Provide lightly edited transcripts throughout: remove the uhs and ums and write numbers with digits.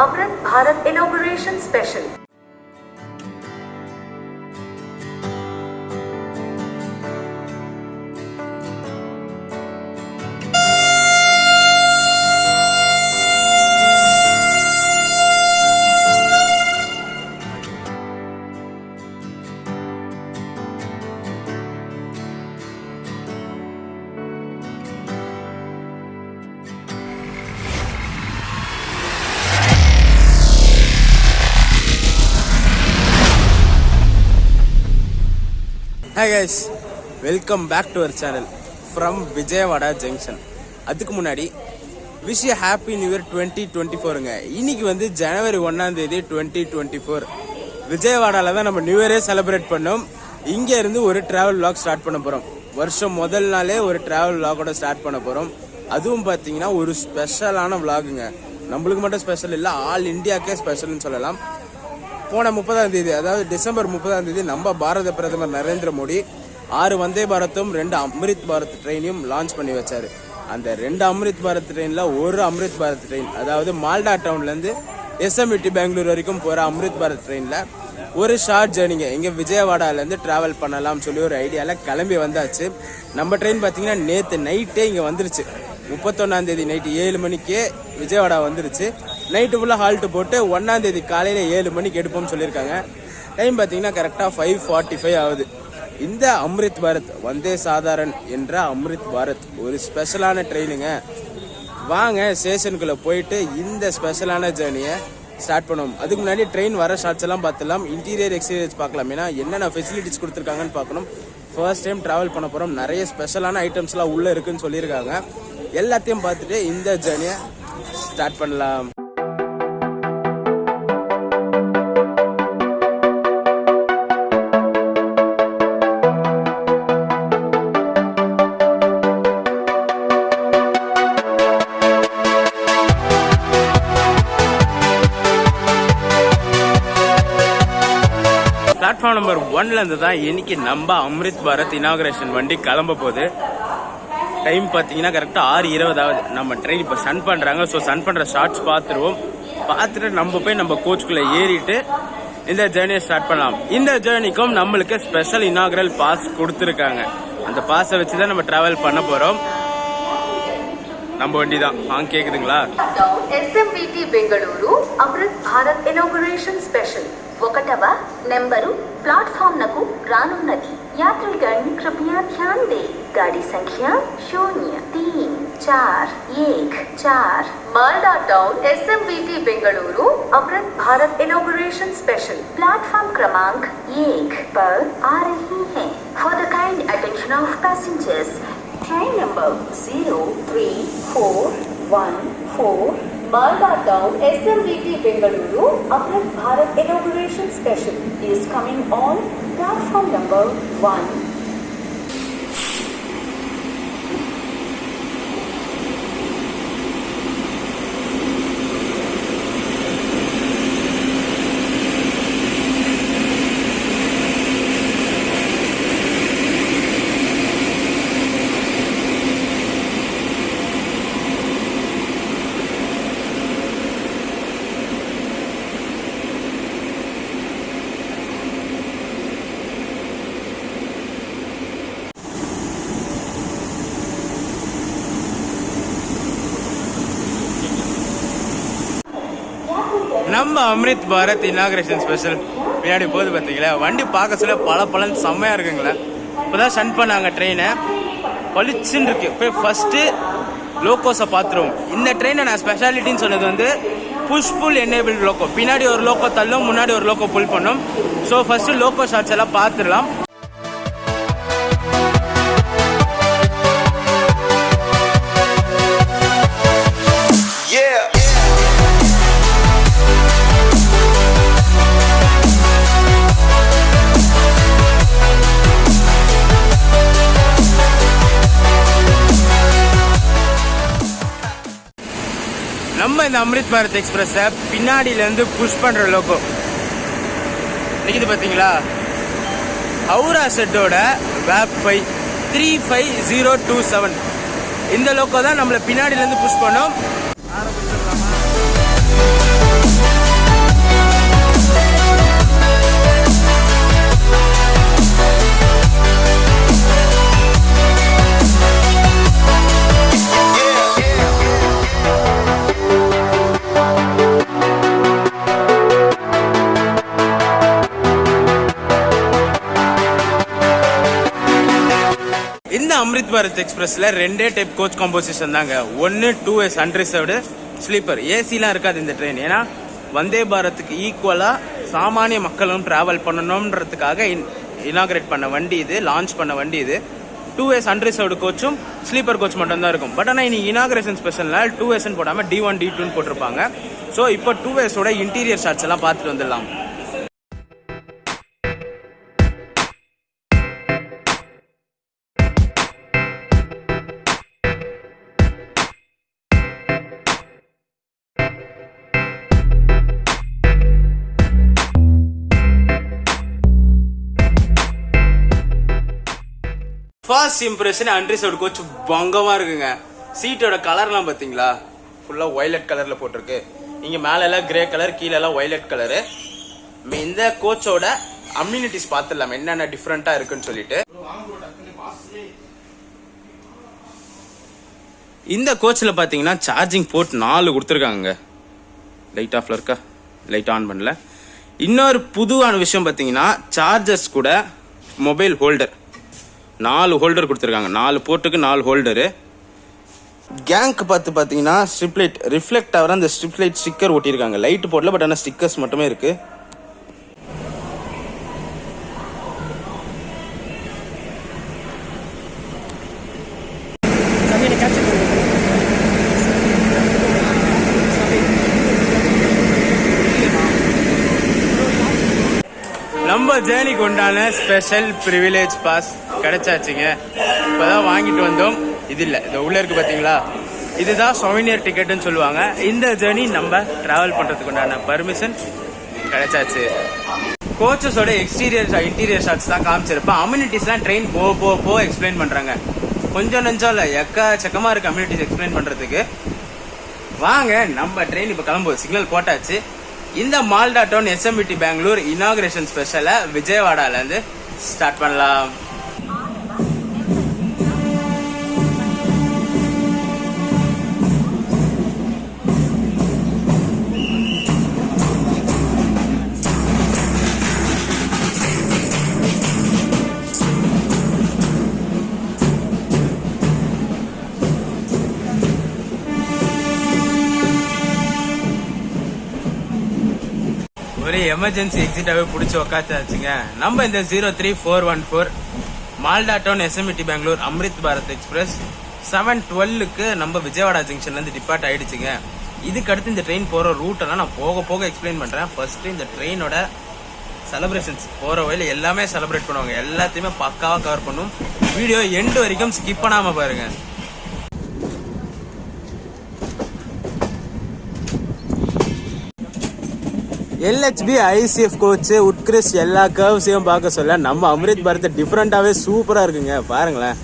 Amrit Bharat Inauguration Special. Hi guys, welcome back to our channel from Vijayawada Junction. அதுக்கு முன்னாடி wish you happy new year 2024ங்க. இன்னைக்கு வந்து ஜனவரி 1ஆம் தேதி 2024. விஜயவாடால தான் நம்ம நியூ இயரே செலிப்ரேட் பண்ணோம். இங்க இருந்து ஒரு டிராவல் vlog ஸ்டார்ட் பண்ண போறோம். வருஷம் முதல் நாளே ஒரு டிராவல் vlogோட ஸ்டார்ட் பண்ண போறோம். அதுவும் பாத்தீங்கன்னா ஒரு ஸ்பெஷலான vlogங்க. நம்மளுக்கு மட்டும் ஸ்பெஷல் இல்ல, ஆல் இந்தியாக்கே ஸ்பெஷல்னு சொல்லலாம். போன 30ஆம் தேதி, அதாவது டிசம்பர் 30ஆம் தேதி நம்ம பாரத பிரதமர் நரேந்திர மோடி 6 வந்தே பாரத்தும் 2 அம்ரித் பாரத் ட்ரெயினையும் லான்ச் பண்ணி வச்சாரு. அந்த 2 அம்ரித் பாரத் ட்ரெயின்ல ஒரு அம்ரித் பாரத் ட்ரெயின், அதாவது மால்டா டவுன்ல இருந்து எஸ்எம்இடி பெங்களூர் வரைக்கும் போற அம்ரித் பாரத் ட்ரெயின்ல ஒரு ஷார்ட் ஜேர்னிங்க இங்க விஜயவாடால இருந்து டிராவல் பண்ணலாம் சொல்லி ஒரு ஐடியால கிளம்பி வந்தாச்சு. நம்ம ட்ரெயின் பாத்தீங்கன்னா நேத்து நைட்டே இங்க வந்துருச்சு. 31ஆம் தேதி நைட்டு 7 மணிக்கே விஜயவாடா வந்துருச்சு. நைட்டு ஃபுல்லாக ஹால்ட்டு போட்டு 1ஆம் தேதி காலையில் 7 மணிக்கு எடுப்போம்னு சொல்லியிருக்காங்க. டைம் பார்த்தீங்கன்னா கரெக்டாக 5:45 ஆகுது. இந்த அம்ரித் பாரத் வந்தே சாதாரண் என்ற அம்ரித் பாரத் ஒரு ஸ்பெஷலான ட்ரெயினுங்க. வாங்க ஸ்டேஷனுக்குள்ளே போயிட்டு இந்த ஸ்பெஷலான ஜேர்னியை ஸ்டார்ட் பண்ணுவோம். அதுக்கு முன்னாடி ட்ரெயின் வர ஷார்ட்ஸ் எல்லாம் பார்த்துலாம், இன்டீரியர் எக்ஸ்பீரியன்ஸ் பார்க்கலாம். ஏன்னா என்னென்ன ஃபெசிலிட்டிஸ் கொடுத்துருக்காங்கன்னு பார்க்கணும். ஃபர்ஸ்ட் டைம் ட்ராவல் பண்ண போகிறோம். நிறைய ஸ்பெஷலான ஐட்டம்ஸ்லாம் உள்ளே இருக்குன்னு சொல்லியிருக்காங்க. எல்லாத்தையும் பார்த்துட்டு இந்த ஜேர்னியை ஸ்டார்ட் பண்ணலாம். பிளாட்ஃபார்ம் நம்பர் 1ல இருந்து தான் இன்னைக்கு நம்ம அம்ரித் பாரத் இனாகுரேஷன் வண்டி கிளம்ப போகுது. டைம் பார்த்தீங்கன்னா கரெக்டாக 6:20 ஆகுது. நம்ம ட்ரெயின் இப்போ சன் பண்ணுறாங்க. ஸோ சன் பண்ணுற ஷார்ட்ஸ் பார்த்துருவோம். பார்த்துட்டு நம்ம போய் நம்ம கோச்சுக்குள்ளே ஏறிட்டு இந்த ஜேர்னியை ஸ்டார்ட் பண்ணலாம். இந்த ஜேர்னிக்கும் நம்மளுக்கு ஸ்பெஷல் இனாகுரல் பாஸ் கொடுத்துருக்காங்க. அந்த பாஸை வச்சு தான் நம்ம டிராவல் பண்ண போகிறோம். நம்ம வண்டி தான் வாங்க, கேக்குதுங்களா? SMVT ಬೆಂಗಳೂರು ಅಮೃತ್ ಭಾರತ್ ಇನಾಗುರೇಷನ್ ಸ್ಪೆಷಲ್ 1వ నెంబరు प्लेटफॉर्म नकु रानुन्नदी. यात्रीगण कृपया ध्यान दें. गाड़ी संख्या 034114 Malda town SMVT Bengaluru Amrit Bharat inauguration special platform क्रमांक 1 पर आ रही है. For the kind attention of passengers, train number 03414 Malda Town SMVT Bengaluru Amrit Bharat Inauguration Special is coming on platform number 1. நம்ம அம்ரித் பாரத் இனாகுரேஷன் ஸ்பெஷல் பின்னாடி போகுது பார்த்தீங்களா? வண்டி பார்க்க சொல்ல பலன்னு செம்மையா இருக்குங்களா? இப்போதான் சன் பண்ணாங்க ட்ரெயினை, பளிச்சுன்னு இருக்கு. இப்போ ஃபர்ஸ்ட் லோக்கோஸை பார்த்துருவோம். இந்த ட்ரெயினை நான் ஸ்பெஷாலிட்டின்னு சொன்னது வந்து புஷ் புல் எனேபிள் லோக்கோ. பின்னாடி ஒரு லோக்கோ தள்ளும், முன்னாடி ஒரு லோக்கோ புல் பண்ணும். ஸோ ஃபர்ஸ்ட் லோக்கோ ஷார்ட்ஸ் எல்லாம் பார்த்துடலாம். நம்ம இந்த அம்ரித் பாரத் எக்ஸ்பிரஸை பின்னாடியிலேருந்து புஷ் பண்ணுற லோக்கோ நிற்கிது பார்த்தீங்களா? ஹவுரா செட்டோட வேப் 5 35027 இந்த லோக்கோ தான் நம்மளை பின்னாடியிலேருந்து புஷ் பண்ணோம். ஆரம்பிச்சிடலாமா? அம்ரித் பாரத் எக்ஸ்பிரஸ்ல 2 டைப் கோச் காம்போசிஷன் தாங்க. ஒன்னு 2S அன்ரிசர்வ்டு ஸ்லீப்பர். ஏசிலாம் இருக்காது இந்த ட்ரெயின். ஏன்னா வந்தே பாரத்துக்கு ஈக்குவலா சாமானிய மக்களும் டிராவல் பண்ணணும்ன்றதுக்காக இனாகிரேட் பண்ண வண்டி இது, லான்ச் பண்ண வண்டி இது. 2S அன்ரிசர்வ்டு கோச்சும் ஸ்லீப்பர் கோச் மட்டும் தான் இருக்கும். பட் ஆனால் இன்னைக்கு இனாகிரேஷன் ஸ்பெஷல்ல 2S போடாம D1 D2 போட்டிருப்பாங்க. ஸோ இப்போ 2S ஓட இன்டீரியர் ஷாட்ஸ் எல்லாம் பார்த்துட்டு வந்துடலாம். ஃபர்ஸ்ட் இம்ப்ரெஷன் அன்ரிசர்வ்டு கோச் பங்கமா இருக்குங்க. சீட்டோட கலர்லாம் பார்த்தீங்களா, ஃபுல்லாக வயலட் கலரில் போட்டிருக்கு. இங்கே மேலெல்லாம் கிரே கலர், கீழெல்லாம் வயலட் கலரு. இந்த கோச்சோட அம்யூனிட்டிஸ் பார்த்துடலாம் என்னென்ன டிஃப்ரெண்ட்டாக இருக்குன்னு சொல்லிட்டு. இந்த கோச்சில் பார்த்தீங்கன்னா சார்ஜிங் போர்ட் 4 கொடுத்துருக்காங்க. லைட் ஆஃப்ல இருக்கா, லைட் ஆன் பண்ணல. இன்னொரு புதுவான விஷயம் பார்த்தீங்கன்னா சார்ஜர்ஸ் கூட மொபைல் ஹோல்டர் 4 ஹோல்டர் கொடுத்துருக்காங்க. 4 போர்ட்டுக்கு 4 ஹோல்டரு. கேங்க் பார்த்தீங்கன்னா ஸ்ட்ரிப் லைட் ரிஃப்ளெக்ட் ஆகிற அந்த ஸ்ட்ரிப் லைட் ஸ்டிக்கர் ஒட்டியிருக்காங்க. லைட் போடல, பட் ஆனால் ஸ்டிக்கர்ஸ் மட்டுமே இருக்கு. நம்ம ஜேர்னிக்கு உண்டான ஸ்பெஷல் ப்ரிவிலேஜ் பாஸ் கிடைச்சாச்சுங்க. இப்போதான் வாங்கிட்டு வந்தோம். இது இல்லை, இது உள்ள இருக்கு பார்த்தீங்களா, இதுதான் சொவினியர் டிக்கெட்டுன்னு சொல்லுவாங்க. இந்த ஜேர்னி நம்ம டிராவல் பண்ணுறதுக்கு உண்டான பர்மிஷன் கிடைச்சாச்சு. கோச்சஸோட இன்டீரியர் ஷாட்ஸ் தான் காமிச்சிருப்பேன். அம்யூனிட்டிஸ்லாம் ட்ரெயின் போக எக்ஸ்பிளைன் பண்ணுறாங்க. கொஞ்சம் நெஞ்சம் இல்லை, எக்கச்சக்கமாக இருக்குது அம்யூனிட்டிஸ் எக்ஸ்பிளைன் பண்ணுறதுக்கு. வாங்க நம்ம ட்ரெயின் இப்போ கிளம்புவோம். சிக்னல் போட்டாச்சு. இந்த Malda town SMBT Bengaluru inauguration ஸ்பெஷலை விஜயவாடாலேருந்து ஸ்டார்ட் பண்ணலாம். ஒரு எமர்ஜென்சி எக்ஸிட்டாவே பிடிச்சி உக்காச்சாச்சுங்க. நம்ம இந்த 03414 Malda town SMBT Bengaluru Amrit Bharat express 7:12க்கு நம்ம விஜயவாடா ஜங்ஷன்ல இருந்து டிபார்ட் ஆயிடுச்சுங்க. இதுக்கு அடுத்து இந்த ட்ரெயின் போற ரூட் எல்லாம் நான் போக எக்ஸ்பிளைன் பண்றேன். ஃபர்ஸ்ட் இந்த ட்ரெயினோட செலிப்ரேஷன்ஸ் போற வழியில எல்லாமே செலிப்ரேட் பண்ணுவாங்க. எல்லாத்தையுமே பக்காவா கவர் பண்ணும். வீடியோ எண்டு வரைக்கும் ஸ்கிப் பண்ணாம பாருங்க. LHB ICF கோச் உட்கிரிஸ் எல்லா கர்வ்ஸையும் பார்க்க சொல்ல நம்ம அம்ரித் பாரத் டிஃப்ரெண்டாவே சூப்பரா இருக்குங்க. பாருங்களேன்,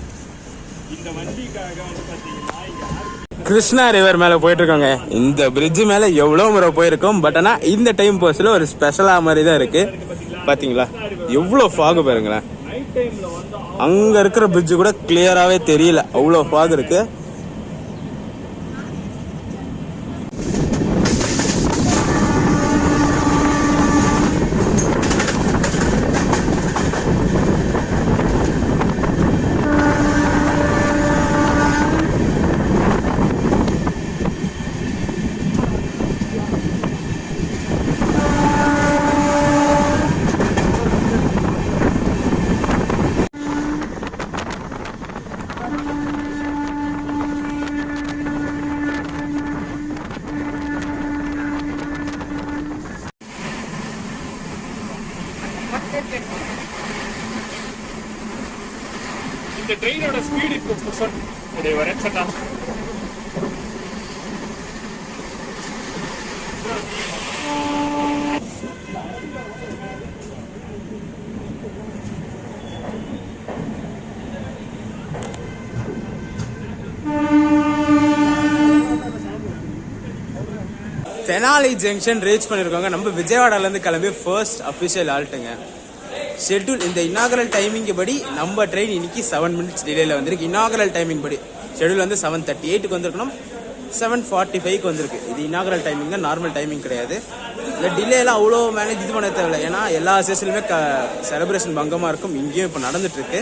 கிருஷ்ணா ரிவர் மேல போயிட்டு இருக்காங்க. இந்த பிரிட்ஜ் மேல எவ்வளவு முறை போயிருக்கோம். பட் ஆனா இந்த டைம் போஸ்ட்ல ஒரு ஸ்பெஷலா மாதிரி தான் இருக்கு. பாத்தீங்களா எவ்வளவு ஃபாக் பாருங்களேன். அங்க இருக்கிற பிரிட்ஜ் கூட கிளியராவே தெரியல, அவ்வளவு ஃபாக் இருக்கு. இந்த ட்ரெயினோட ஸ்பீட் இப்போ இதை வரைச்சா தெனாலி ஜங்ஷன் ரீச் பண்ணிருக்காங்க. நம்ம விஜயவாடால இருந்து கிளம்பி ஃபர்ஸ்ட் அபிஷியல் ஆல்ட்டுங்க. ஷெட்யூல் இந்த இனாகரல் டைமிங் படி நம்ம ட்ரெயின் இன்னைக்கு 7 மினிட்ஸ் டிலேல வந்திருக்கு. இனாகரல் டைமிங் படி ஷெட்யூல் வந்து 7:38க்கு வந்திருக்கணும், 7:45க்கு வந்திருக்கு. இது இனாகரல் டைமிங், நார்மல் டைமிங் கிடையாது. இந்த டிலேலாம் அவ்வளோ மேனேஜ் இது பண்ண தேவையில்லை. ஏன்னா எல்லா ஸ்டேஷன்லையுமே செலிப்ரேஷன் பங்கமாக இருக்கும். இங்கேயும் இப்போ நடந்துட்டு இருக்கு.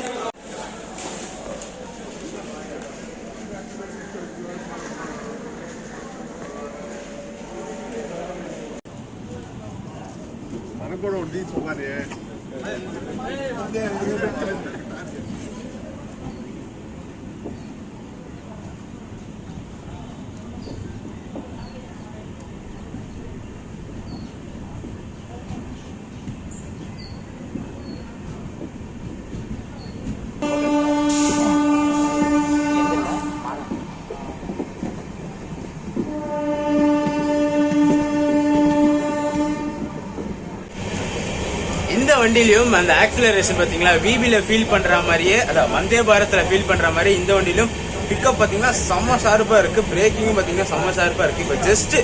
இந்த வண்டியிலும் அந்த ஆக்சிலரேஷன் பாத்தீங்களா விபில ஃபீல் பண்ற மாதிரியே, அதான் வந்தே பாரத்ல ஃபீல் பண்ற மாதிரி இந்த வண்டியிலும் பிக்கப் பாத்தீங்கன்னா செம்ம ஷார்ப்பா இருக்கு. பிரேக்கிங்கும் பாத்தீங்கன்னா செம்ம ஷார்ப்பா இருக்கு. இப்போ ஜஸ்ட்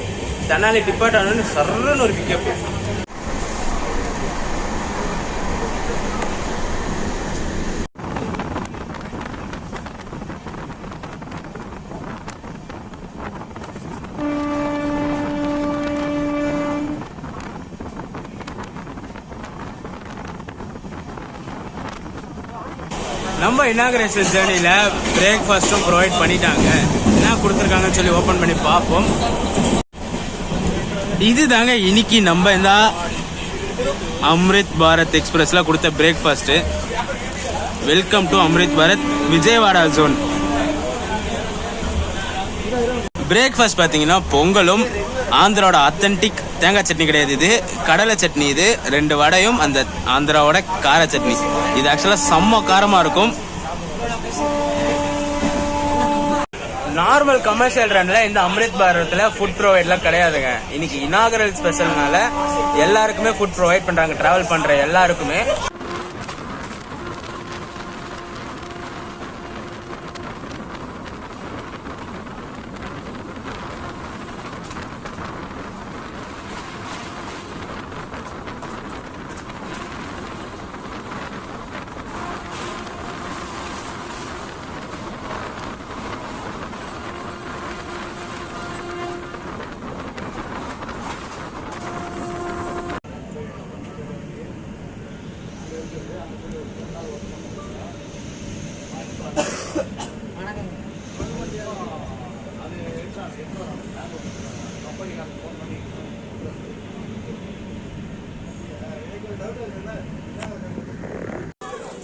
தன்னாலே டிபார்ட் ஆனோன்னு சர்ன்னு ஒரு பிக்கப். நம்ம இனாகரேஷன் ஜேர்னில பிரேக்ஃபாஸ்டும் ப்ரொவைட் பண்ணிட்டாங்க. என்ன கொடுத்துருக்காங்கன்னு சொல்லி ஓபன் பண்ணி பார்ப்போம். இது தாங்க இன்னைக்கு நம்ம இந்த அம்ரித் பாரத் எக்ஸ்பிரஸ்ல கொடுத்த breakfast. Welcome to Amrit Bharat Vijayawada zone. Breakfast பார்த்தீங்கன்னா பொங்கலும் ஆந்திராவோட அத்தன்டிக் தேங்காய் சட்னி கிடையாது, இது கடலை சட்னி. இது 2 வடையும் அந்த ஆந்திராவோட கார சட்னி. இது ஆக்சுவலா செம்ம காரமா இருக்கும். நார்மல் கமர்ஷியல் ரன்ல இந்த அம்ரித் பாரத்ல ஃபுட் ப்ரொவைட்லாம் கிடையாதுங்க. இன்னைக்கு இனாகரல் ஸ்பெஷல்னால எல்லாருக்குமே ஃபுட் ப்ரொவைட் பண்றாங்க, டிராவல் பண்ற எல்லாருக்குமே.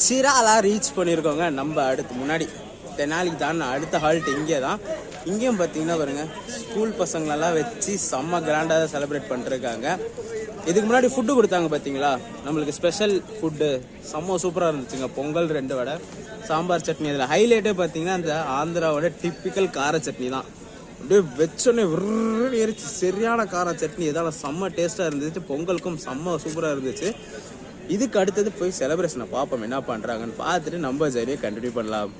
சிராலா ரீச் பண்ணியிருக்கோங்க. நம்ம அடுத்து முன்னாடி தெனாலிக்கு தான் அடுத்த ஹால்ட் இங்கே தான். இங்கேயும் பார்த்தீங்கன்னா பாருங்க, ஸ்கூல் பசங்களெல்லாம் வச்சு செம்ம கிராண்டாக செலிப்ரேட் பண்ணிருக்காங்க. இதுக்கு முன்னாடி ஃபுட்டு கொடுத்தாங்க பார்த்தீங்களா, நம்மளுக்கு ஸ்பெஷல் ஃபுட்டு செம்ம சூப்பராக இருந்துச்சுங்க. பொங்கல் 2 வடை, சாம்பார் சட்னி. அதில் ஹைலைட்டே பார்த்தீங்கன்னா அந்த ஆந்திராவோட டிப்பிக்கல் கார சட்னி தான். அப்படியே வச்சோடனே விருன்னு எரிச்சு சரியான கார சட்னி. இதெல்லாம் செம்ம டேஸ்ட்டாக இருந்துச்சு. பொங்கலுக்கும் செம்ம சூப்பராக இருந்துச்சு. இதுக்கு அடுத்தது போய் செலிப்ரேஷனை பார்ப்போம், என்ன பண்ணுறாங்கன்னு பார்த்துட்டு நம்ம ஜர்னியை கண்டினியூ பண்ணலாம்.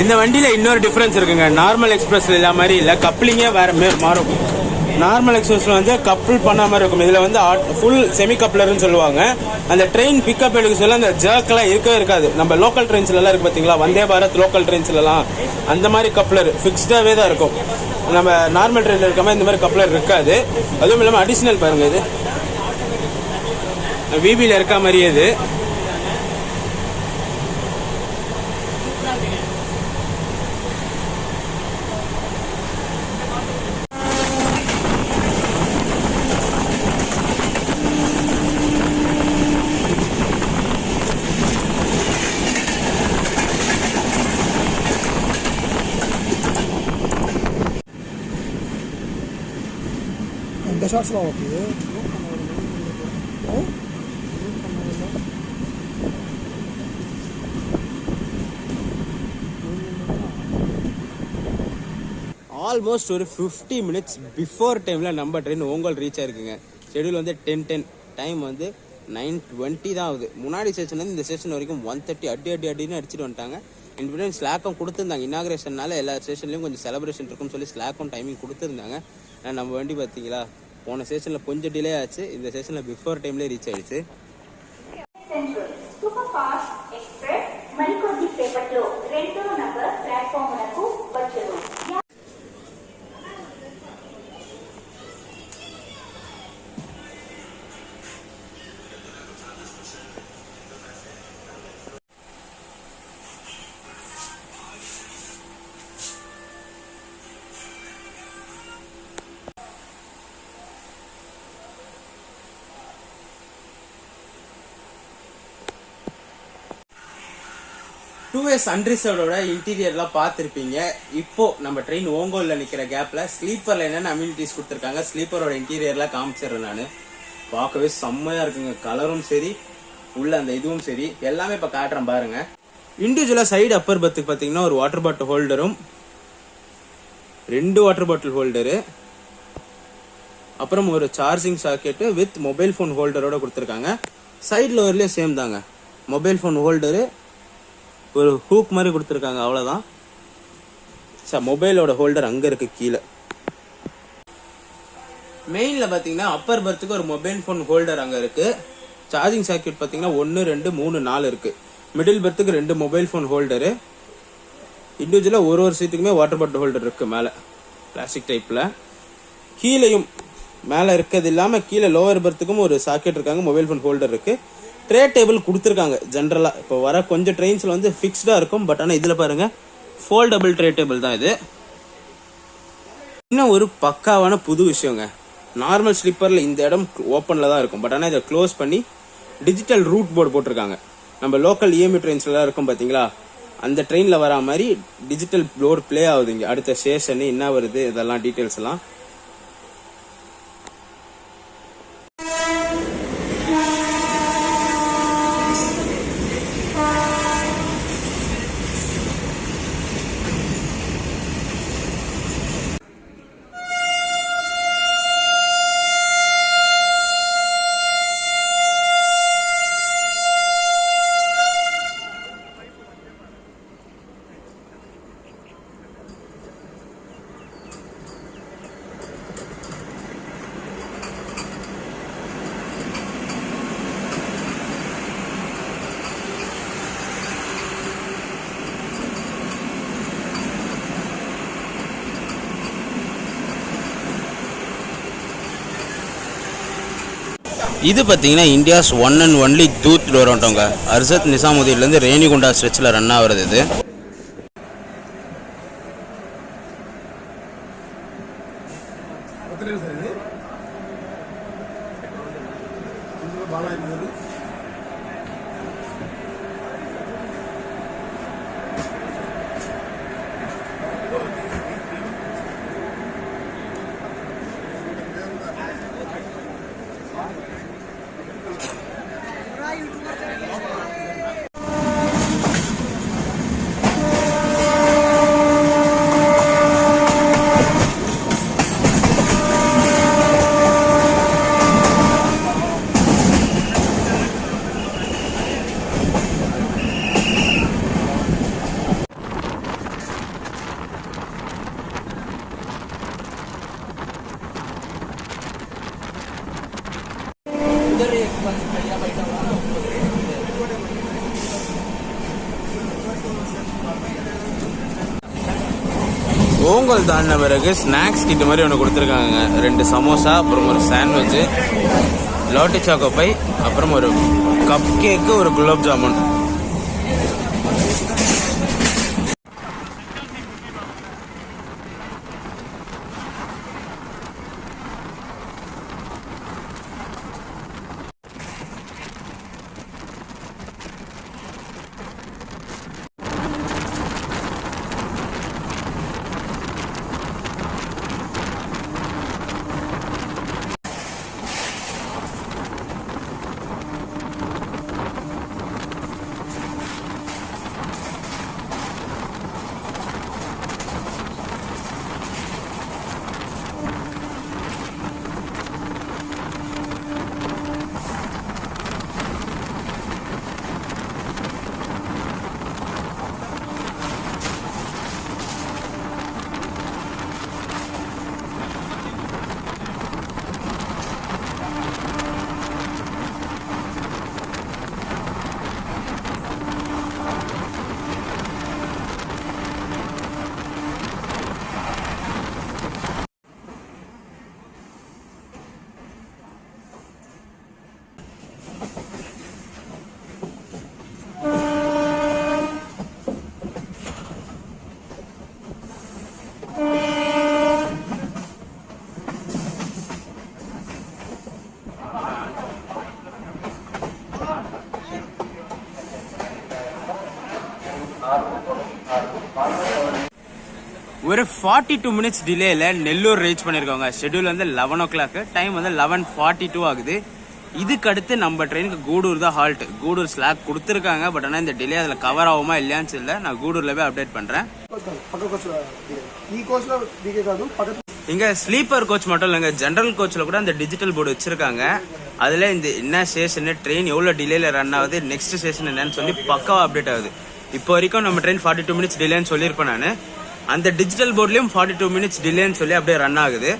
இந்த வண்டியில இன்னொரு டிஃபரன்ஸ் இருக்குங்க. நார்மல் எக்ஸ்பிரஸ்ல இல்ல மாதிரி இல்ல, கப்ளிங்கே வேற மாறும். நார்மல் எக்ஸ்பிரஸ்ல வந்து கப்பிள் பண்ண மாதிரி இருக்கும். இதுல வந்து ஃபுல் செமி கப்ளர்னு சொல்லுவாங்க. அந்த ட்ரெயின் பிக்கப் எடுக்க சொல்ல அந்த ஜர்க் எல்லாம் இருக்கவே இருக்காது. நம்ம லோக்கல் ட்ரெயின்ஸ்ல எல்லாம் இருக்கு பாத்தீங்களா, வந்தே பாரத் லோக்கல் ட்ரெயின்ஸ்ல எல்லாம் அந்த மாதிரி கப்ளர் பிக்ஸ்டாவே தான் இருக்கும். நம்ம நார்மல் ட்ரெயின்ல இருக்க மாதிரி இந்த மாதிரி கப்ளர் இருக்காது. அதுவும் இல்லாம அடிஷனல் பாருங்க, இது விபில இருக்க மாதிரியே இது. ஷார்ட்ஸ்லாம் ஓகே. ஆல்மோஸ்ட் ஒரு 50 மினிட்ஸ் பிஃபோர் டைமில் நம்ம ட்ரெயின் ஓங்கோல் ரீச் ஆயிருக்குங்க. ஷெடியூல் வந்து 10:10, டைம் வந்து 9:20 தான் ஆகுது. முன்னாடி ஸ்டேஷன்லேருந்து இந்த ஸ்டேஷன் வரைக்கும் 1:30 அடின்னு அடிச்சுட்டு வந்துட்டாங்க. இன்பிட்வீன் ஸ்லாக்கும் கொடுத்துருந்தாங்க. இனாகிரேஷன்னால எல்லா ஸ்டேஷன்லேயும் கொஞ்சம் செலிப்ரேஷன் இருக்குன்னு சொல்லி ஸ்லாக்கும் டைமிங் கொடுத்துருந்தாங்க. ஆனால் நம்ம வண்டி பார்த்தீங்களா, போன ஸ்டேஷனில் கொஞ்சம் டிலே ஆச்சு, இந்த ஸ்டேஷனில் பிஃபோர் டைம்லேயே ரீச் ஆயிடுச்சு. సూపర్ ఫాస్ట్ ఎక్స్ప్రెస్ మరికొద్ది సేపట్లో 2వ నంబర్ ప్లాట్ఫామ్లకు వచ్చును. டூஎஸ் அன்ரிசர்வ்டோட இன்டீரியர்லாம் பார்த்துருப்பீங்க. இப்போ நம்ம ட்ரெயின் ஓங்கோல்ல நிக்கிற கேப்ல ஸ்லீப்பர்ல என்னென்ன அம்யூனிட்டிஸ் கொடுத்துருக்காங்க, ஸ்லீப்பரோட இன்டீரியர்லாம் காமிச்சிடுறேன். நான் பார்க்கவே செம்மையா இருக்குங்க. கலரும் சரி, உள்ள அந்த இதுவும் சரி, எல்லாமே இப்ப காட்டுறேன் பாருங்க. இண்டிவிஜுவலா சைடு அப்பர் பத்துக்கு பாத்தீங்கன்னா ஒரு வாட்டர் பாட்டில் ஹோல்டரும் 2 வாட்டர் பாட்டில் ஹோல்டரு, அப்புறம் ஒரு charging socket with mobile phone ஹோல்டரோட கொடுத்துருக்காங்க. சைட் லோவர்லயும் சேம் தாங்க, மொபைல் ஃபோன் ஹோல்டரு, ஒரு ஹூக் மாதிரி கொடுத்துருக்காங்க, அவ்வளோதான். சார் மொபைலோட ஹோல்டர் அங்கே இருக்கு கீழே. மெயினில் பார்த்தீங்கன்னா அப்பர் பர்த்துக்கு ஒரு மொபைல் ஃபோன் ஹோல்டர் அங்கே இருக்கு. சார்ஜிங் சாக்கெட் பார்த்தீங்கன்னா 1, 2, 3, 4 இருக்கு. மிடில் பர்த்துக்கு 2 மொபைல் ஃபோன் ஹோல்டரு. இண்டிவிஜுவலாக ஒரு சீட்டுக்குமே வாட்டர் பாட்டில் ஹோல்டர் இருக்கு மேலே, பிளாஸ்டிக் டைப்பில். கீழேயும் மேலே இருக்கிறது இல்லாமல் கீழே லோவர் பர்த்துக்கும் ஒரு சாக்கெட் இருக்காங்க, மொபைல் ஃபோன் ஹோல்டர் இருக்கு. ட்ரே டேபிள் கொடுத்துருக்காங்க. ஜென்ரலாக இப்போ வர கொஞ்சம் ட்ரெயின்ஸில் வந்து ஃபிக்ஸ்டாக இருக்கும், பட் ஆனால் இதில் பாருங்க ஃபோல்டபிள் ட்ரே டேபிள் தான் இது. இன்னும் ஒரு பக்காவான புது விஷயங்க, நார்மல் ஸ்லீப்பரில் இந்த இடம் ஓப்பனில் தான் இருக்கும், பட் ஆனால் இதை க்ளோஸ் பண்ணி டிஜிட்டல் ரூட் போர்டு போட்டிருக்காங்க. நம்ம லோக்கல் இஎம்இ ட்ரெயின்ஸ்லாம் இருக்கும் பார்த்தீங்களா, அந்த ட்ரெயினில் வரா மாதிரி டிஜிட்டல் போர்டு ப்ளே ஆகுதுங்க. அடுத்த ஸ்டேஷன் என்ன வருது இதெல்லாம் டீட்டெயில்ஸ் எல்லாம். இது பார்த்தீங்கன்னா இந்தியாஸ் ஒன் அண்ட் ஒன்லி தூத் டோரண்டோங்க. ஹர்சத் நிசாமுதீன்லேருந்து ரேணிகுண்டா ஸ்ட்ரெச்சில் ரன் ஆகுறது இது. ஓங்கல் தாண்டின பிறகு ஸ்நாக்ஸ் கிட்ட மாதிரி ஒன்று கொடுத்துருக்காங்க. 2 சமோசா, அப்புறம் ஒரு சாண்ட்விட்சு, லாட்டி சாக்கோ பை, அப்புறம் ஒரு கப் கேக்கு, ஒரு குலாப் ஜாமுன். ஒரு 42 மினிட்ஸ் டிலேல நெல்லூர் ரீச் பண்ணியிருக்காங்க. ஷெட்யூல் வந்து 11 o'clock, டைம் வந்து 11:42 ஆகுது. இதுக்கு அடுத்து நம்ம ட்ரெயினுக்கு கூடூர் தான் ஹால்ட். கூடூர் ஸ்லாக் கொடுத்துருக்காங்க, பட் ஆனால் இந்த டிலே அதில் கவர் ஆகுமா இல்லையான்னு தெரியல. நான் கூடூர்ல போய் அப்டேட் பண்றேன். இங்க ஸ்லீப்பர் கோச் மட்டும் இல்லைங்க, ஜெனரல் கோச்ல கூட அந்த டிஜிட்டல் போர்டு வச்சிருக்காங்க. அதுல இந்த என்ன ஸ்டேஷன், ட்ரெயின் எவ்வளவு டிலேல ரன் ஆகுது, நெக்ஸ்ட் ஸ்டேஷன் என்னன்னு சொல்லி பக்காவா அப்டேட் ஆகுது. இப்போ வரைக்கும் நம்ம ட்ரெயின் 42 மினிட்ஸ் டிலேன்னு சொல்லியிருப்பேன் நான். அந்த டிஜிட்டல் போர்ட்லயும் 42 மினிட்ஸ் டிலேன்னு சொல்லி அப்படியே ரன் ஆகுது.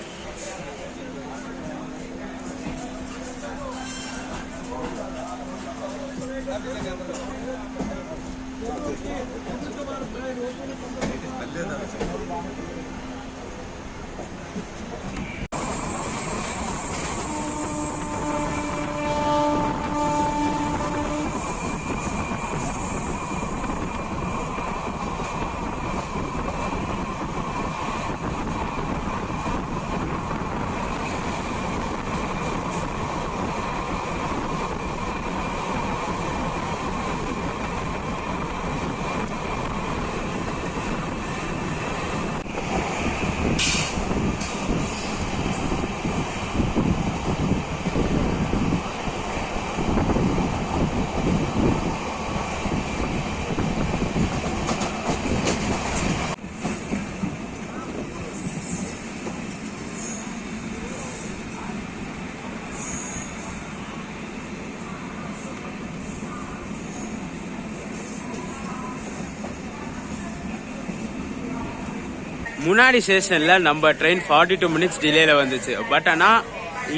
முன்னாடி ஸ்டேஷன்ல நம்ம ட்ரெயின் 42 மினிட்ஸ் டிலேல வந்துச்சு. பட் ஆனா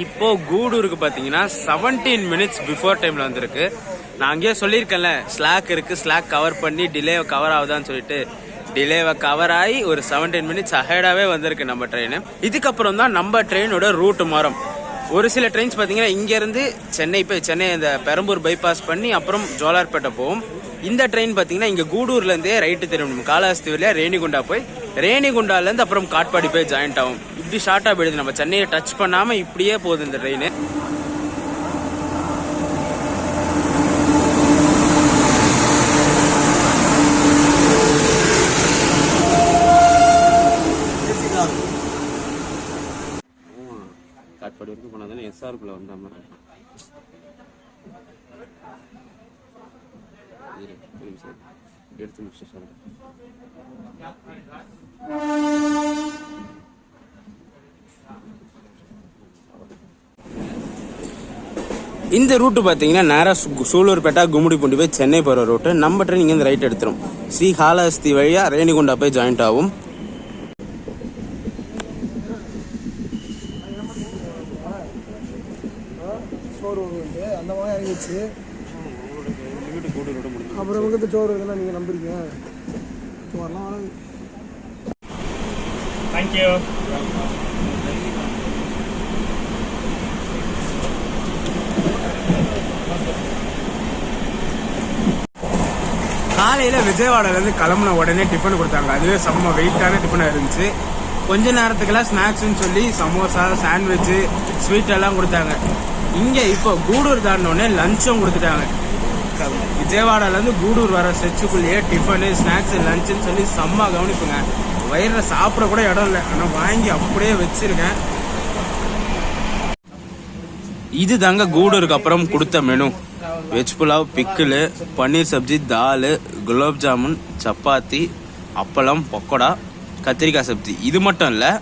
இப்போ கூடூருக்கு பாத்தீங்கன்னா 17 மினிட்ஸ் பிஃபோர் டைம்ல வந்திருக்கு. நான் அங்கேயே சொல்லியிருக்கேன்ல, ஸ்லாக் இருக்கு, ஸ்லாக் கவர் பண்ணி டிலே கவர் ஆகுதான்னு சொல்லிட்டு டிலேவை கவர் ஆகி ஒரு 17 மினிட்ஸ் அஹெடாவே வந்திருக்கு நம்ம ட்ரெயின். இதுக்கப்புறம் தான் நம்ம ட்ரெயினோட ரூட் மாறும். ஒரு சில ட்ரெயின்ஸ் பாத்தீங்கன்னா இங்க இருந்து சென்னை போய் சென்னை இந்த பெரம்பூர் பைபாஸ் பண்ணி அப்புறம் ஜோலார்பேட்டை போகும். இந்த ட்ரெயின் பாத்தீங்கன்னா இங்க கூடூர்ல இருந்தே ரைட்டு திரும்பணும், காளஹஸ்தி வழியா ரேணிகுண்டா போய் ரேணிகுண்டால இருந்து அப்புறம் காட்பாடி போய் ஜாயிண்ட் ஆகும். இப்படி ஷார்ட்டா போயிடுது, நம்ம சென்னையை டச் பண்ணாம இப்படியே போகுது இந்த ட்ரெயின். காட்பாடி வரைக்கும் போனாதானே எஸ்ஆர்குள்ள வந்தாம எடுத்து முடிச்சு சொல்றேன். இந்த ரூட்டு பார்த்தீங்கன்னா நேராக சூலூர்பேட்டா கும்மிடிப்பூண்டி போய் சென்னை போகிற ரூட்டு. நம்ம ட்ரெயின் இங்கேருந்து ரைட் எடுத்துரும், காளஹஸ்தி வழியாக ரேணிகுண்டா போய் ஜாயிண்ட் ஆகும். அப்புறம் உங்களுக்கு சோறு இதெல்லாம் நீங்கள் நம்புறீங்க, வரலாம் வராது. தேங்க்யூ. காலையில் விஜயவாடாலேருந்து கிளம்புன உடனே டிஃபன் கொடுத்தாங்க. அதுவே செம்ம வெயிட்டான டிஃபனாக இருந்துச்சு. கொஞ்ச நேரத்துக்கெல்லாம் ஸ்நாக்ஸ்ன்னு சொல்லி சமோசா, சாண்ட்விட்சு, ஸ்வீட் எல்லாம் கொடுத்தாங்க. இங்கே இப்போ கூடூர் தாண்டினோடனே லஞ்சும் கொடுத்துட்டாங்க. விஜயவாடாலேருந்து கூடூர் வர ஸ்ட்ரெச்சுக்குள்ளேயே டிஃபனு, ஸ்நாக்ஸு, லஞ்சுன்னு சொல்லி செம்ம கவனிப்புங்க. வயிறில் சாப்பிட கூட இடம் இல்லை, ஆனால் வாங்கி அப்படியே வச்சிருக்கேன். இது தாங்க கூடூருக்கு அப்புறம் கொடுத்த மெனு. வெஜ் புலாவ், பிக்கிள், பன்னீர் சப்ஜி, தால், குலாப் ஜாமுன், சப்பாத்தி, அப்பளம், பக்கோடா, கத்திரிக்காய் சப்ஜி. இது மட்டும் இல்லை,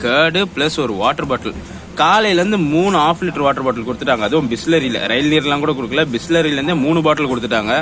கேர்டு ப்ளஸ் ஒரு வாட்டர் பாட்டில். காலையிலேருந்து 3 1/2 லிட்டர் வாட்டர் பாட்டில் கொடுத்துட்டாங்க. அதுவும் பிஸ்லரியில், ரயில் நீர்லாம் கூட கொடுக்கல, பிஸ்லரியிலேருந்தே 3 பாட்டில் கொடுத்துட்டாங்க.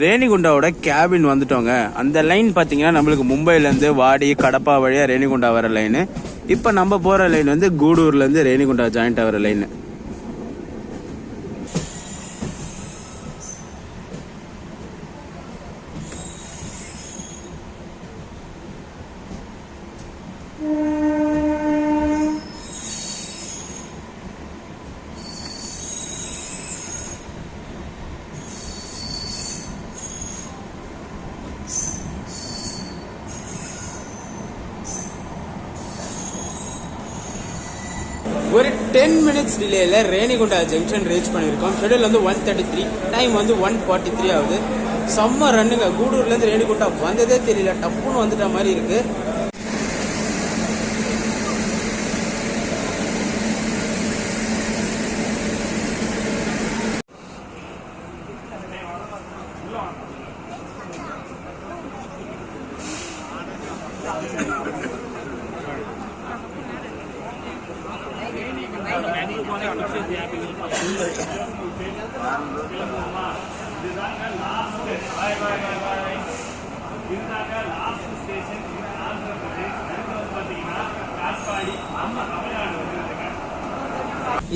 ரேணிகுண்டாவோட கேபின் வந்துட்டோங்க. அந்த லைன் பார்த்தீங்கன்னா நம்மளுக்கு மும்பைலேருந்து வாடி கடப்பா வழியாக ரேணிகுண்டா வர லைனு. இப்போ நம்ம போகிற லைன் வந்து கூடூர்லேருந்து ரேணிகுண்டா ஜாயிண்ட் ஆகிற லைனு. ஒரு 10 minutes டிலேல ரேணிகுண்டா ஜங்ஷன் ரீச் பண்ணியிருக்கோம். ஷெடியூல் வந்து 1:33, டைம் வந்து 1:43 ஆகுது. செம்ம ரன்னுங்க. கூடூர்லேருந்து ரேணிகுண்டா வந்ததே தெரியல, டப்புன்னு வந்துட்ட மாதிரி இருக்கு.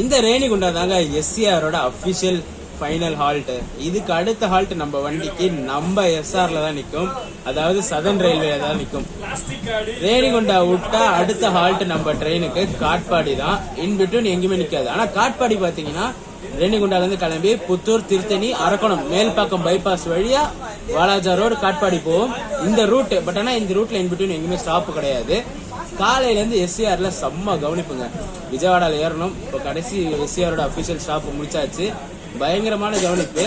இந்த ரேணிகுண்டா தாங்க எஸ்சிஆரோட அபிஷியல் ஃபைனல் ஹால்ட். இதுக்கு அடுத்த ஹால்ட் நம்ம வண்டிக்கு நம்ம எஸ்ஆர்ல தான் நிற்கும், அதாவது சதர்ன் ரயில்வே தான் நிற்கும். ரேணிகுண்டா விட்டா அடுத்த ஹால்ட் நம்ம ட்ரெயினுக்கு காட்பாடி தான். இன் பிட்வீன் எங்கேயுமே நிற்காது. ஆனா காட்பாடி பாத்தீங்கன்னா ரேணிகுண்டால இருந்து கிளம்பி புத்தூர், திருத்தணி, அரக்கோணம், மேல்பாக்கம் பைபாஸ் வழியா வாலாஜா ரோடு காட்பாடி போகும் இந்த ரூட். பட் ஆனா இந்த ரூட்ல இன் பிட்வீன் எங்கேயுமே ஸ்டாப் கிடையாது. காலையில இருந்து எஸ்சிஆர்ல செம்ம கவனிப்புங்க. விஜயவாடால ஏறணும். இப்போ கடைசி எஸ்சிஆரோட அபிஷியல் ஸ்டாப் முடிச்சாச்சு. பயங்கரமான கவனிப்பு.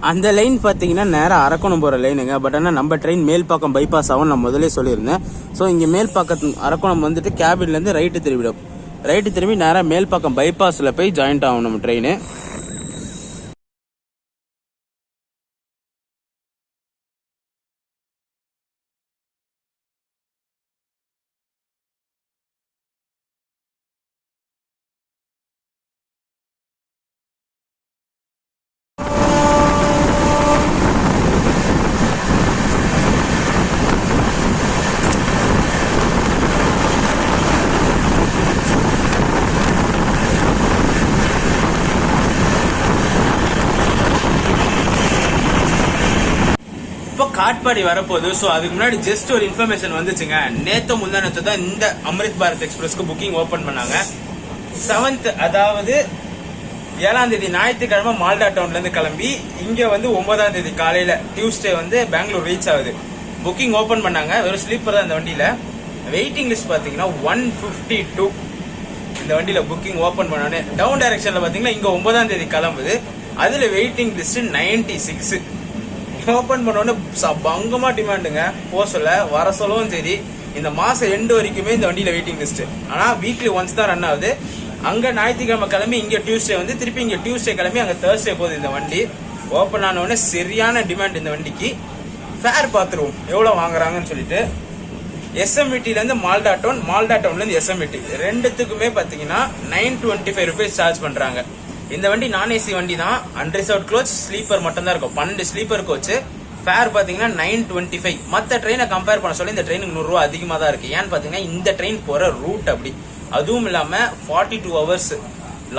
அந்த லைன் பார்த்தீங்கன்னா நேராக அரக்கோணம் போகிற லைனுங்க. பட் ஆனால் நம்ம ட்ரெயின் மேல்பாக்கம் பைபாஸ் ஆகும் நான் முதலே சொல்லியிருந்தேன். ஸோ இங்கே மேல்பாக்கம் அரக்கோணம் வந்துட்டு கேபின்லேருந்து ரைட்டு திரும்பிடும். ரைட்டு திரும்பி நேராக மேல்பாக்கம் பைபாஸில் போய் ஜாயிண்ட் ஆகும் நம்ம ட்ரெயின். காட்பாடி வரப்போகுது. ஸோ அதுக்கு முன்னாடி ஜஸ்ட் ஒரு இன்ஃபர்மேஷன் வந்துச்சுங்க. நேத்து முந்தானத்து தான் இந்த அம்ரித் பாரத் எக்ஸ்பிரஸ்க்கு புக்கிங் ஓபன் பண்ணாங்க. 7th, அதாவது 7ஆம் தேதி ஞாயிற்றுக்கிழமை மால்டா டவுன்ல இருந்து கிளம்பி இங்க வந்து 9ஆம் தேதி காலையில டியூஸ்டே வந்து பெங்களூர் ரீச் ஆகுது. புக்கிங் ஓபன் பண்ணாங்க. வெறும் ஸ்லீப்பர் தான் இந்த வண்டியில. வெயிட்டிங் லிஸ்ட் பாத்தீங்கன்னா 152. இந்த வண்டியில புக்கிங் ஓபன் பண்ணோடனே டவுன் டைரக்ஷன்ல பாத்தீங்கன்னா இங்க 9ஆம் தேதி கிளம்புது. அதுல வெயிட்டிங் லிஸ்ட் 96. ஓபன் பண்ணோன்னு பங்கமா டிமாண்டுங்க. போக சொல்ல வர சொல்லவும் சரி. இந்த மாசம் எண்டு வரைக்குமே இந்த வண்டியில வெயிட்டிங் லிஸ்ட். ஆனா வீக்லி ஒன்ஸ் தான் ரன் ஆகுது. அங்க ஞாயிற்றுக்கிழமை கிளம்பி இங்க டியூஸ்டே வந்து திருப்பி இங்க டியூஸ்டே கிளம்பி அங்க தேர்ஸ்டே போகுது இந்த வண்டி. ஓபன் ஆனோடனே சரியான டிமாண்ட் இந்த வண்டிக்கு. ஃபேர் பாத்துருவோம் எவ்வளவு வாங்குறாங்கன்னு சொல்லிட்டு. எஸ்எம்விடில இருந்து மால்டா டவுன், மால்டா டவுன்ல இருந்து எஸ்எம்விடி ரெண்டுத்துக்குமே பாத்தீங்கன்னா 925 rupees சார்ஜ் பண்றாங்க. இந்த வண்டி நான் ஏசி வண்டி தான். அன்ரிசர்வ்ட் கோச், ஸ்லீப்பர் மட்டும் தான் இருக்கும். 12 ஸ்லீப்பர் கோச். ஃபேர் பாத்தீங்கன்னா 925. மற்ற ட்ரெயினை கம்பேர் பண்ண சொல்லி இந்த ட்ரெயினுக்கு 100 ரூபா அதிகமா தான் இருக்கு. ஏன்னு பாத்தீங்கன்னா இந்த ட்ரெயின் போற ரூட் அப்படி. அதுவும் இல்லாம 42 hours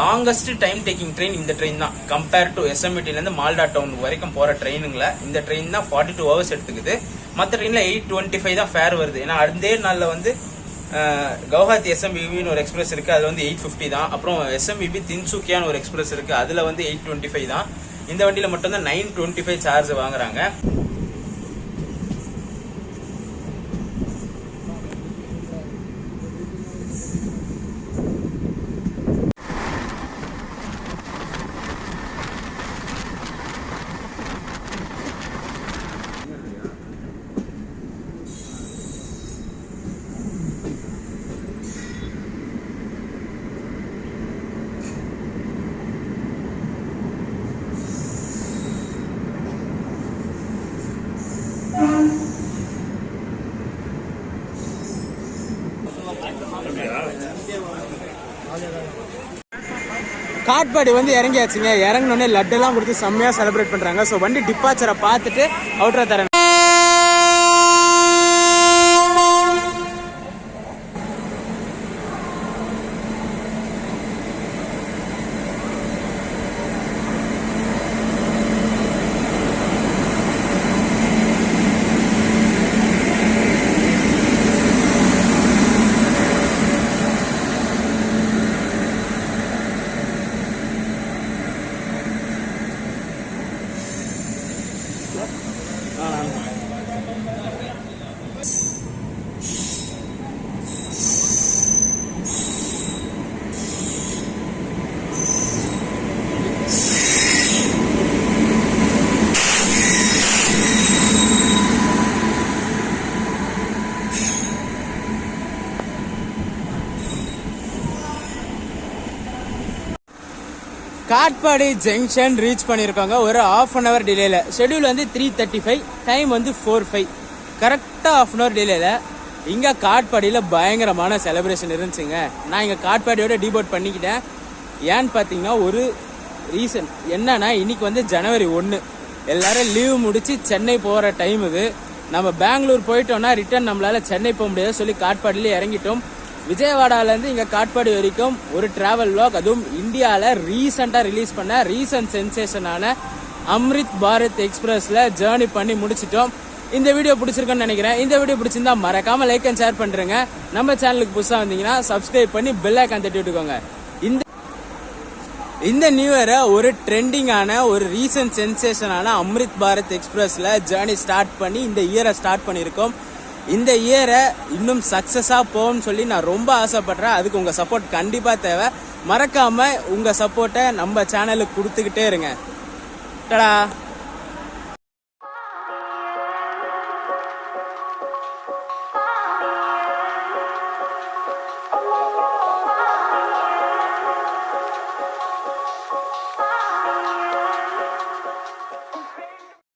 longest time taking train இந்த ட்ரெயின் தான். கம்பேர் டு எஸ்எம்விடில இருந்து மால்டா டவுன் வரைக்கும் போற ட்ரெயினுங்கள இந்த ட்ரெயின் தான் 42 hours எடுத்துக்குது. மற்ற ட்ரெயின்ல 825 தான் ஃபேர் வருது. ஏன்னா அதே நாள்ல வந்து கவுஹாத்தி எஸ்எம்பிபின்னு ஒரு எக்ஸ்பிரஸ் இருக்கு, அது வந்து 850 தான். அப்புறம் எஸ்எம்பிபி தின்சுக்கியான்னு ஒரு எக்ஸ்பிரஸ் இருக்கு, அதுல வந்து 825 தான். இந்த வண்டியில மட்டும் தான் 925 சார்ஜ் வாங்குறாங்க. காட்பாடி வந்து இறங்கியாச்சுங்க. இறங்கினோடனே லட்டெல்லாம் கொடுத்து செம்மையா செலிப்ரேட் பண்றாங்க. ஸோ வண்டி டிப்பாச்சரை பார்த்துட்டு அவுட்டரா தரேன். காட்பாடி ஜங்ஷன் ரீச் பண்ணியிருக்காங்க ஒரு ½ அன் ஹவர் டிலேல. ஷெடியூல் வந்து 3:35, டைம் வந்து 4:05. கரெக்டாக ½ அன் ஹவர் டிலேல இங்கே காட்பாடியில் பயங்கரமான செலிப்ரேஷன் இருந்துச்சுங்க. நான் இங்கே காட்பாடியோட டிபோட் பண்ணிக்கிட்டேன். ஏன்னு பார்த்தீங்கன்னா ஒரு ரீசன் என்னன்னா, இன்னைக்கு வந்து ஜனவரி 1, எல்லாரும் லீவ் முடிச்சு சென்னை போகிற டைம் இது. நம்ம பெங்களூர் போயிட்டோம்னா ரிட்டர்ன் நம்மளால சென்னை போக முடியாது சொல்லி காட்பாடியில இறங்கிட்டோம். விஜயவாடாலேருந்து இங்கே காட்பாடி வரைக்கும் ஒரு டிராவல் வ்ளாக், அதுவும் இந்தியாவில் ரீசெண்டாக ரிலீஸ் பண்ண ரீசன்ட் சென்சேஷனான அம்ரித் பாரத் எக்ஸ்பிரஸில் ஜேர்னி பண்ணி முடிச்சிட்டோம். இந்த வீடியோ பிடிச்சிருக்குன்னு நினைக்கிறேன். இந்த வீடியோ பிடிச்சிருந்தா மறக்காம லைக் அண்ட் ஷேர் பண்ணுறேங்க. நம்ம சேனலுக்கு புதுசாக வந்தீங்கன்னா சப்ஸ்கிரைப் பண்ணி பெல் ஐகான் தட்டி விட்டுக்கோங்க. இந்த நியூ இயரை ஒரு ட்ரெண்டிங்கான ஒரு ரீசன்ட் சென்சேஷனான அம்ரித் பாரத் எக்ஸ்பிரஸில் ஜேர்னி ஸ்டார்ட் பண்ணி இந்த இயரை ஸ்டார்ட் பண்ணியிருக்கோம். இந்த இயரை இன்னும் சக்ஸஸாக போகும்னு சொல்லி நான் ரொம்ப ஆசைப்படுறேன். அதுக்கு உங்கள் சப்போர்ட் கண்டிப்பாக தேவை. மறக்காமல் உங்கள் சப்போர்ட்டை நம்ம சேனலுக்கு கொடுத்துக்கிட்டே இருங்க. டடா.